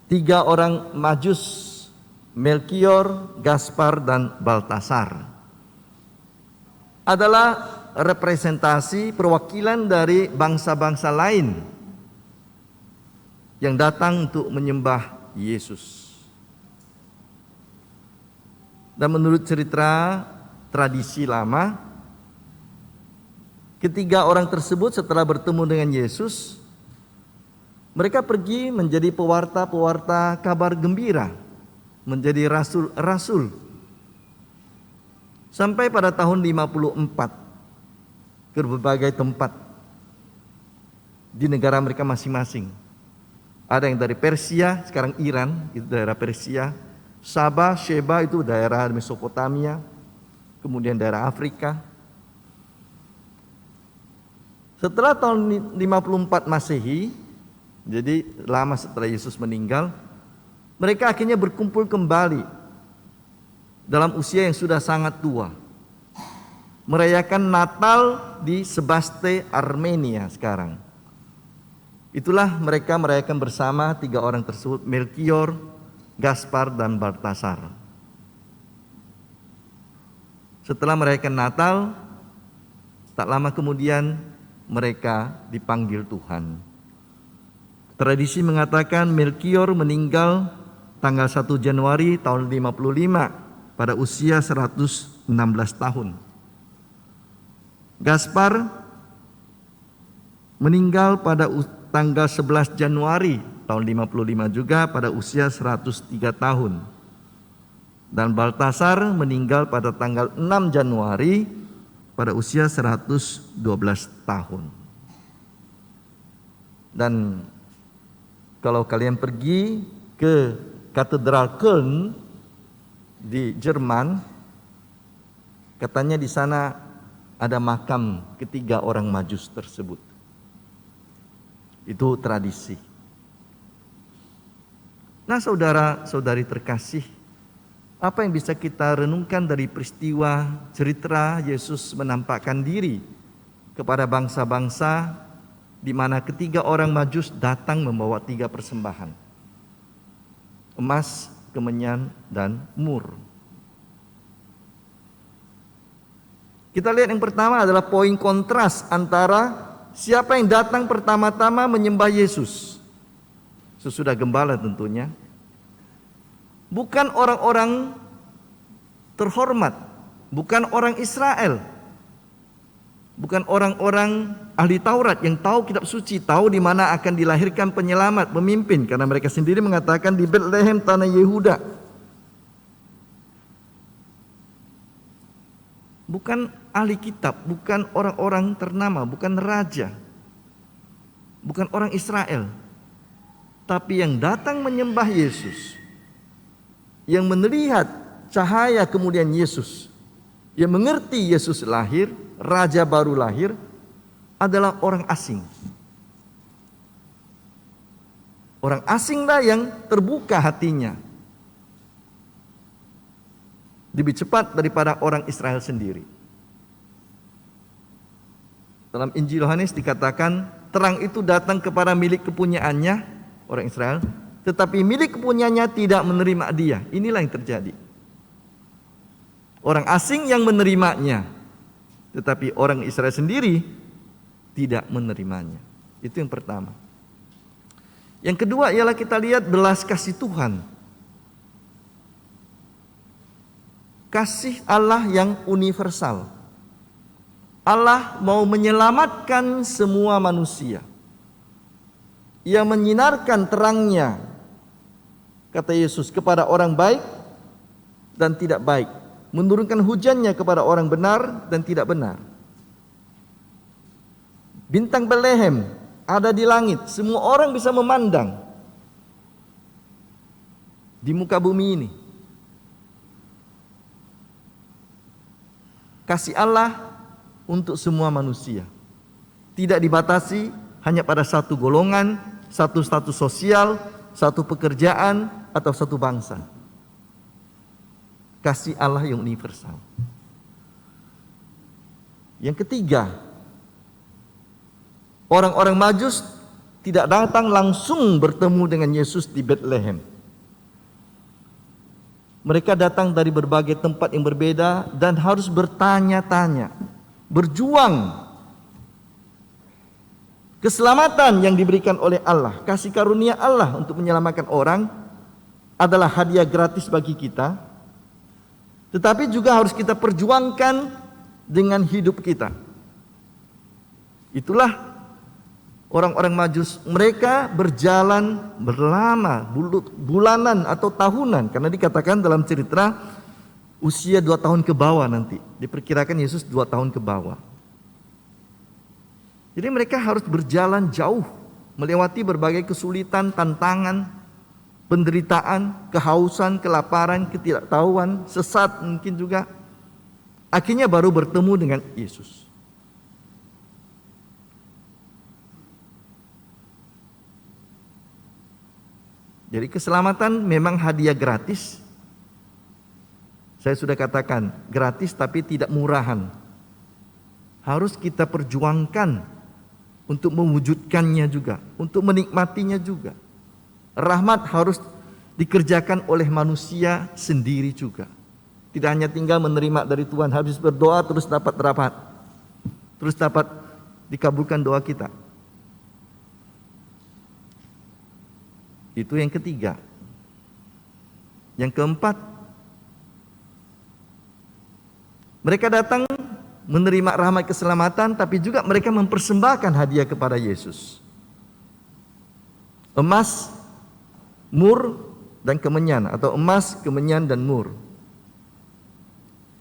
Tiga orang Majus, Melkior, Gaspar, dan Baltasar, adalah representasi perwakilan dari bangsa-bangsa lain yang datang untuk menyembah Yesus. Dan menurut cerita tradisi lama, ketiga orang tersebut setelah bertemu dengan Yesus, mereka pergi menjadi pewarta-pewarta kabar gembira, menjadi rasul-rasul. Sampai pada tahun 54 ke berbagai tempat di negara mereka masing-masing. Ada yang dari Persia, sekarang Iran, itu daerah Persia. Sabah, Sheba itu daerah Mesopotamia, kemudian daerah Afrika. Setelah tahun 54 Masehi, jadi lama setelah Yesus meninggal, mereka akhirnya berkumpul kembali dalam usia yang sudah sangat tua, merayakan Natal di Sebaste, Armenia sekarang. Itulah mereka merayakan bersama tiga orang tersebut, Melkior, Gaspar, dan Baltasar. Setelah merayakan Natal, tak lama kemudian mereka dipanggil Tuhan. Tradisi mengatakan Melkior meninggal tanggal 1 Januari tahun 55 pada usia 116 tahun. Gaspar meninggal pada tanggal 11 Januari tahun 55 juga pada usia 103 tahun. Dan Baltasar meninggal pada tanggal 6 Januari pada usia 112 tahun. Dan kalau kalian pergi ke Katedral Köln di Jerman, katanya di sana ada makam ketiga orang Majus tersebut. Itu tradisi. Nah, saudara-saudari terkasih, apa yang bisa kita renungkan dari peristiwa cerita Yesus menampakkan diri kepada bangsa-bangsa, di mana ketiga orang Majus datang membawa tiga persembahan: emas, kemenyan, dan mur. Kita lihat yang pertama adalah poin kontras antara siapa yang datang pertama-tama menyembah Yesus. Sesudah gembala tentunya. Bukan orang-orang terhormat, bukan orang Israel, bukan orang-orang ahli Taurat yang tahu kitab suci, tahu di mana akan dilahirkan penyelamat, pemimpin, karena mereka sendiri mengatakan di Bethlehem tanah Yehuda. Bukan ahli kitab, bukan orang-orang ternama, bukan raja, bukan orang Israel, tapi yang datang menyembah Yesus, yang melihat cahaya kemudian Yesus, yang mengerti Yesus lahir, raja baru lahir, adalah orang asing. Orang asinglah yang terbuka hatinya lebih cepat daripada orang Israel sendiri. Dalam Injil Yohanes dikatakan, terang itu datang kepada milik kepunyaannya, orang Israel, tetapi milik kepunyaannya tidak menerima dia. Inilah yang terjadi. Orang asing yang menerimanya, tetapi orang Israel sendiri tidak menerimanya. Itu yang pertama. Yang kedua ialah kita lihat belas kasih Tuhan. Kasih Allah yang universal. Allah mau menyelamatkan semua manusia. Ia menyinarkan terangnya, kata Yesus, kepada orang baik dan tidak baik, menurunkan hujannya kepada orang benar dan tidak benar. Bintang Bethlehem ada di langit, semua orang bisa memandang di muka bumi ini. Kasih Allah untuk semua manusia, tidak dibatasi hanya pada satu golongan, satu status sosial, satu pekerjaan, atau satu bangsa. Kasih Allah yang universal. Yang ketiga, orang-orang Majus tidak datang langsung bertemu dengan Yesus di Bethlehem. Mereka datang dari berbagai tempat yang berbeda dan harus bertanya-tanya, berjuang. Keselamatan yang diberikan oleh Allah, kasih karunia Allah untuk menyelamatkan orang adalah hadiah gratis bagi kita. Tetapi juga harus kita perjuangkan dengan hidup kita. Itulah orang-orang Majus, mereka berjalan berlama, bulanan atau tahunan. Karena dikatakan dalam cerita usia 2 tahun ke bawah nanti. Diperkirakan Yesus 2 tahun ke bawah. Jadi mereka harus berjalan jauh, melewati berbagai kesulitan, tantangan, penderitaan, kehausan, kelaparan, ketidaktahuan, sesat mungkin juga. Akhirnya baru bertemu dengan Yesus. Jadi keselamatan memang hadiah gratis. Saya sudah katakan, gratis tapi tidak murahan. Harus kita perjuangkan untuk mewujudkannya juga, untuk menikmatinya juga. Rahmat harus dikerjakan oleh manusia sendiri juga. Tidak hanya tinggal menerima dari Tuhan, habis berdoa terus dapat rahmat, terus dapat dikabulkan doa kita. Itu yang ketiga. Yang keempat, mereka datang menerima rahmat keselamatan, tapi juga mereka mempersembahkan hadiah kepada Yesus. Emas, mur, dan kemenyan, atau emas, kemenyan, dan mur.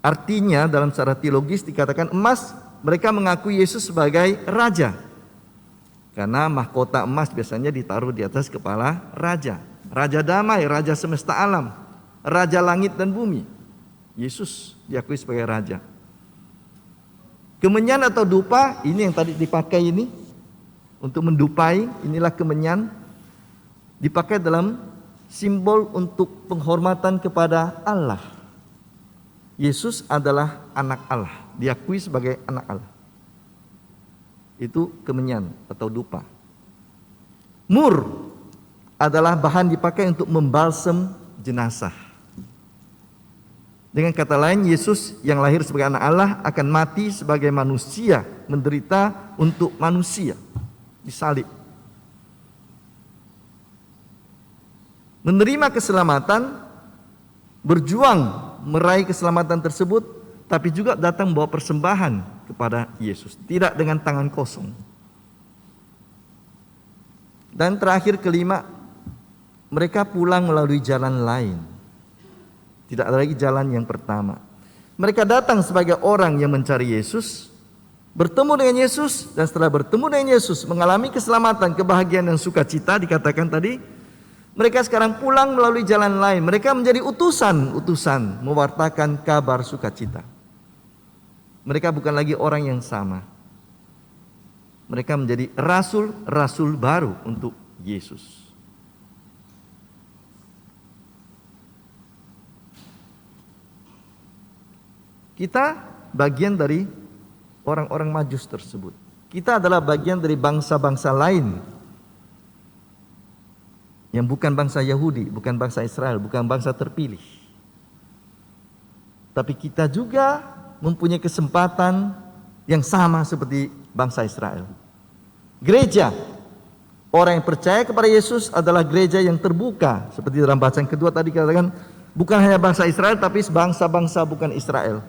Artinya dalam secara teologis dikatakan emas, mereka mengakui Yesus sebagai raja. Karena mahkota emas biasanya ditaruh di atas kepala raja. Raja damai, raja semesta alam, raja langit dan bumi. Yesus diakui sebagai raja. Kemenyan atau dupa, ini yang tadi dipakai ini. Untuk mendupai, inilah kemenyan. Dipakai dalam simbol untuk penghormatan kepada Allah. Yesus adalah anak Allah, diakui sebagai anak Allah. Itu kemenyan atau dupa. Mur adalah bahan dipakai untuk membalsem jenazah. Dengan kata lain, Yesus yang lahir sebagai anak Allah akan mati sebagai manusia, menderita untuk manusia, disalib. Menerima keselamatan, berjuang meraih keselamatan tersebut, tapi juga datang membawa persembahan kepada Yesus, tidak dengan tangan kosong. Dan terakhir kelima, mereka pulang melalui jalan lain. Tidak ada lagi jalan yang pertama. Mereka datang sebagai orang yang mencari Yesus, bertemu dengan Yesus, dan setelah bertemu dengan Yesus, mengalami keselamatan, kebahagiaan, dan sukacita, dikatakan tadi, mereka sekarang pulang melalui jalan lain. Mereka menjadi utusan mewartakan kabar sukacita. Mereka bukan lagi orang yang sama. Mereka menjadi rasul-rasul baru untuk Yesus. Kita bagian dari orang-orang Majus tersebut. Kita adalah bagian dari bangsa-bangsa lain yang bukan bangsa Yahudi, bukan bangsa Israel, bukan bangsa terpilih. Tapi kita juga mempunyai kesempatan yang sama seperti bangsa Israel. Gereja, orang yang percaya kepada Yesus adalah gereja yang terbuka. Seperti dalam bacaan kedua tadi katakan, bukan hanya bangsa Israel, tapi bangsa-bangsa bukan Israel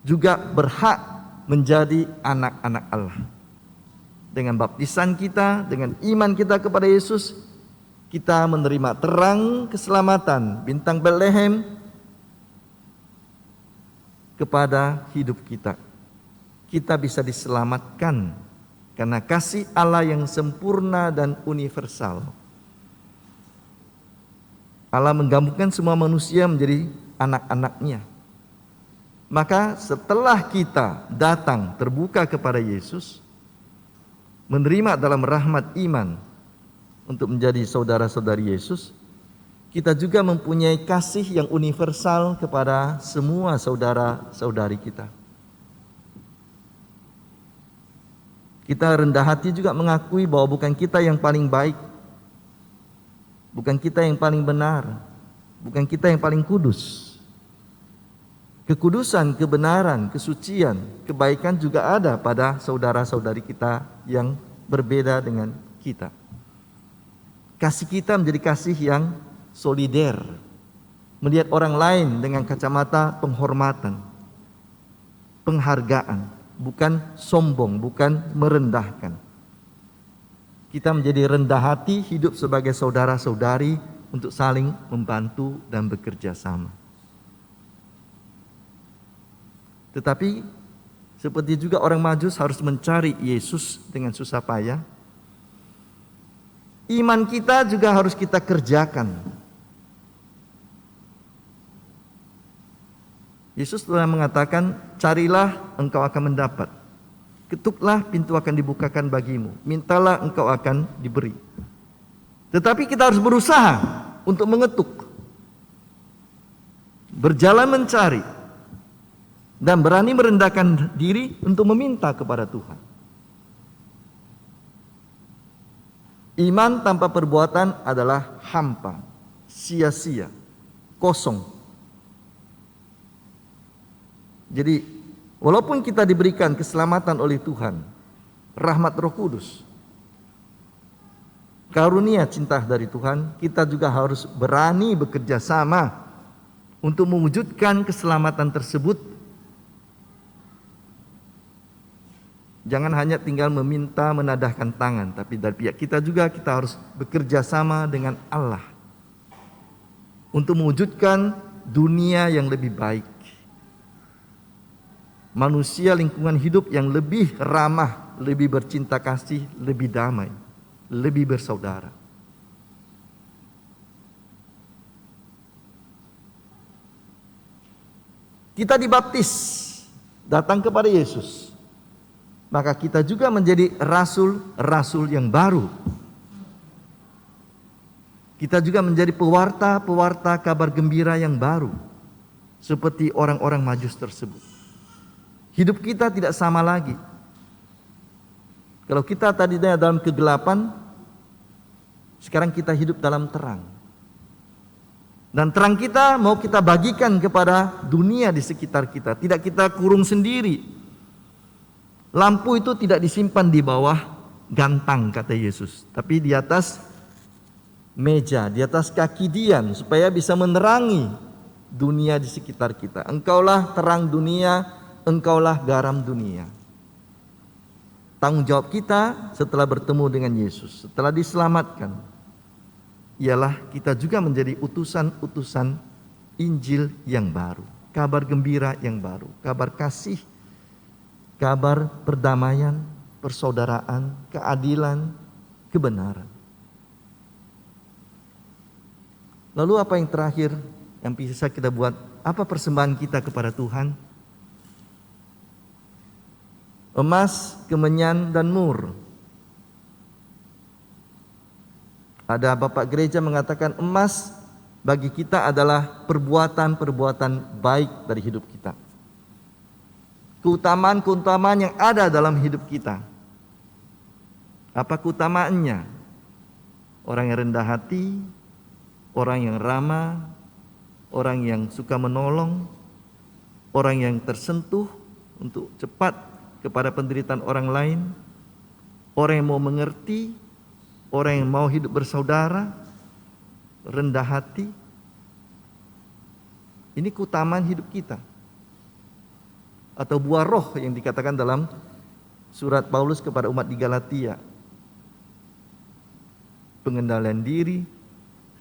juga berhak menjadi anak-anak Allah. Dengan baptisan kita, dengan iman kita kepada Yesus, kita menerima terang keselamatan, bintang Bethlehem kepada hidup kita. Kita bisa diselamatkan karena kasih Allah yang sempurna dan universal. Allah menggabungkan semua manusia menjadi anak-anaknya. Maka setelah kita datang terbuka kepada Yesus, menerima dalam rahmat iman untuk menjadi saudara-saudari Yesus, kita juga mempunyai kasih yang universal kepada semua saudara-saudari kita. Kita rendah hati juga mengakui bahwa bukan kita yang paling baik, bukan kita yang paling benar, bukan kita yang paling kudus. Kekudusan, kebenaran, kesucian, kebaikan juga ada pada saudara-saudari kita yang berbeda dengan kita. Kasih kita menjadi kasih yang solider, melihat orang lain dengan kacamata penghormatan, penghargaan, bukan sombong, bukan merendahkan. Kita menjadi rendah hati, hidup sebagai saudara-saudari untuk saling membantu dan bekerja sama. Tetapi seperti juga orang Majus harus mencari Yesus dengan susah payah, iman kita juga harus kita kerjakan. Yesus telah mengatakan, carilah engkau akan mendapat, ketuklah pintu akan dibukakan bagimu, mintalah engkau akan diberi. Tetapi kita harus berusaha untuk mengetuk, berjalan mencari, dan berani merendahkan diri untuk meminta kepada Tuhan. Iman tanpa perbuatan adalah hampa, sia-sia, kosong. Jadi walaupun kita diberikan keselamatan oleh Tuhan, rahmat Roh Kudus, karunia cinta dari Tuhan, kita juga harus berani bekerja sama untuk mewujudkan keselamatan tersebut. Jangan hanya tinggal meminta, menadahkan tangan, tapi dari pihak kita juga kita harus bekerja sama dengan Allah untuk mewujudkan dunia yang lebih baik, manusia lingkungan hidup yang lebih ramah, lebih bercinta kasih, lebih damai, lebih bersaudara. Kita dibaptis, datang kepada Yesus, maka kita juga menjadi rasul-rasul yang baru. Kita juga menjadi pewarta-pewarta kabar gembira yang baru, seperti orang-orang Majus tersebut. Hidup kita tidak sama lagi. Kalau kita tadinya dalam kegelapan, sekarang kita hidup dalam terang. Dan terang kita mau kita bagikan kepada dunia di sekitar kita. Tidak kita kurung sendiri. Lampu itu tidak disimpan di bawah gantang, kata Yesus, tapi di atas meja, di atas kaki Dian, supaya bisa menerangi dunia di sekitar kita. Engkaulah terang dunia, engkaulah garam dunia. Tanggung jawab kita setelah bertemu dengan Yesus, setelah diselamatkan, ialah kita juga menjadi utusan-utusan Injil yang baru, kabar gembira yang baru, kabar kasih, kabar perdamaian, persaudaraan, keadilan, kebenaran. Lalu apa yang terakhir yang bisa kita buat? Apa persembahan kita kepada Tuhan? Emas, kemenyan, dan mur. Ada bapak gereja mengatakan emas bagi kita adalah perbuatan-perbuatan baik dari hidup kita. Keutamaan-keutamaan yang ada dalam hidup kita. Apa keutamaannya? Orang yang rendah hati, orang yang ramah, orang yang suka menolong, orang yang tersentuh untuk cepat kepada penderitaan orang lain, orang yang mau mengerti, orang yang mau hidup bersaudara, rendah hati. Ini keutamaan hidup kita. Atau buah roh yang dikatakan dalam surat Paulus kepada umat di Galatia. Pengendalian diri,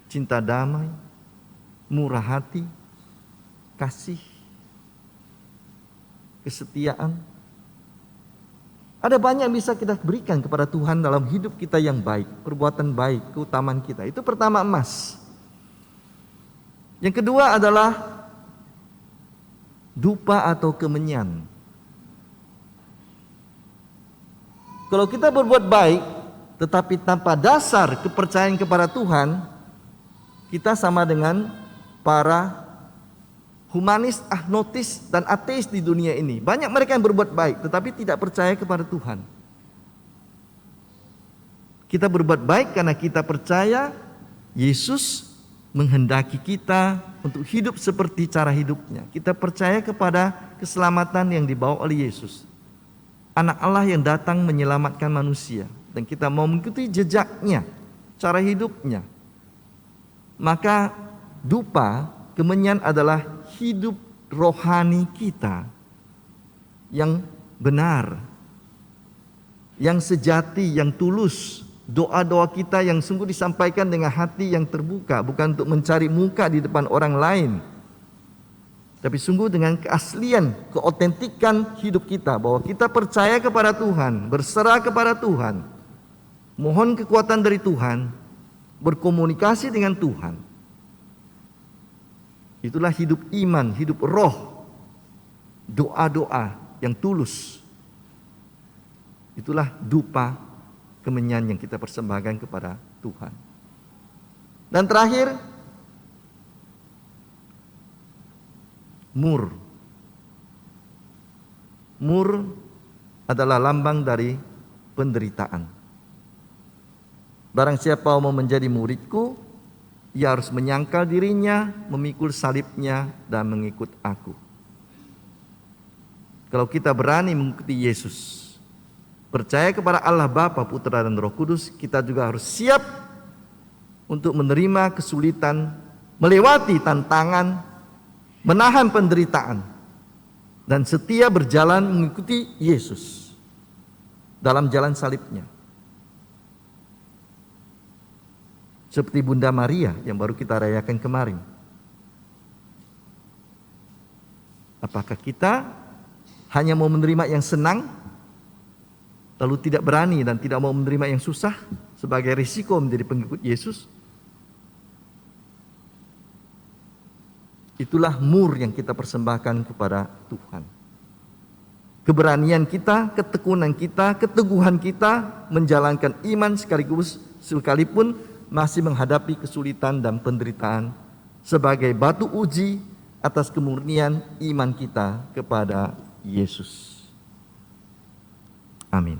cinta damai, murah hati, kasih, kesetiaan. Ada banyak yang bisa kita berikan kepada Tuhan dalam hidup kita yang baik, perbuatan baik, keutamaan kita. Itu pertama, emas. Yang kedua adalah dupa atau kemenyan. Kalau kita berbuat baik tetapi tanpa dasar kepercayaan kepada Tuhan, kita sama dengan para humanis, agnostis, dan ateis di dunia ini. Banyak mereka yang berbuat baik tetapi tidak percaya kepada Tuhan. Kita berbuat baik karena kita percaya Yesus menghendaki kita untuk hidup seperti cara hidupnya. Kita percaya kepada keselamatan yang dibawa oleh Yesus, Anak Allah yang datang menyelamatkan manusia, dan kita mau mengikuti jejaknya, cara hidupnya. Maka dupa, kemenyan adalah hidup rohani kita yang benar, yang sejati, yang tulus. Doa-doa kita yang sungguh disampaikan dengan hati yang terbuka, bukan untuk mencari muka di depan orang lain, tapi sungguh dengan keaslian, keotentikan hidup kita, bahwa kita percaya kepada Tuhan, berserah kepada Tuhan, mohon kekuatan dari Tuhan, berkomunikasi dengan Tuhan. Itulah hidup iman, hidup roh, doa-doa yang tulus. Itulah dupa, kemenyan yang kita persembahkan kepada Tuhan. Dan terakhir, mur. Mur adalah lambang dari penderitaan. Barang siapa mau menjadi muridku, ia harus menyangkal dirinya, memikul salibnya, dan mengikut aku. Kalau kita berani mengikuti Yesus, percaya kepada Allah Bapa, Putra, dan Roh Kudus, kita juga harus siap untuk menerima kesulitan, melewati tantangan, menahan penderitaan, dan setia berjalan mengikuti Yesus dalam jalan salibnya. Seperti Bunda Maria yang baru kita rayakan kemarin. Apakah kita hanya mau menerima yang senang, lalu tidak berani dan tidak mau menerima yang susah sebagai risiko menjadi pengikut Yesus? Itulah mur yang kita persembahkan kepada Tuhan. Keberanian kita, ketekunan kita, keteguhan kita menjalankan iman sekalipun masih menghadapi kesulitan dan penderitaan sebagai batu uji atas kemurnian iman kita kepada Yesus. Amin.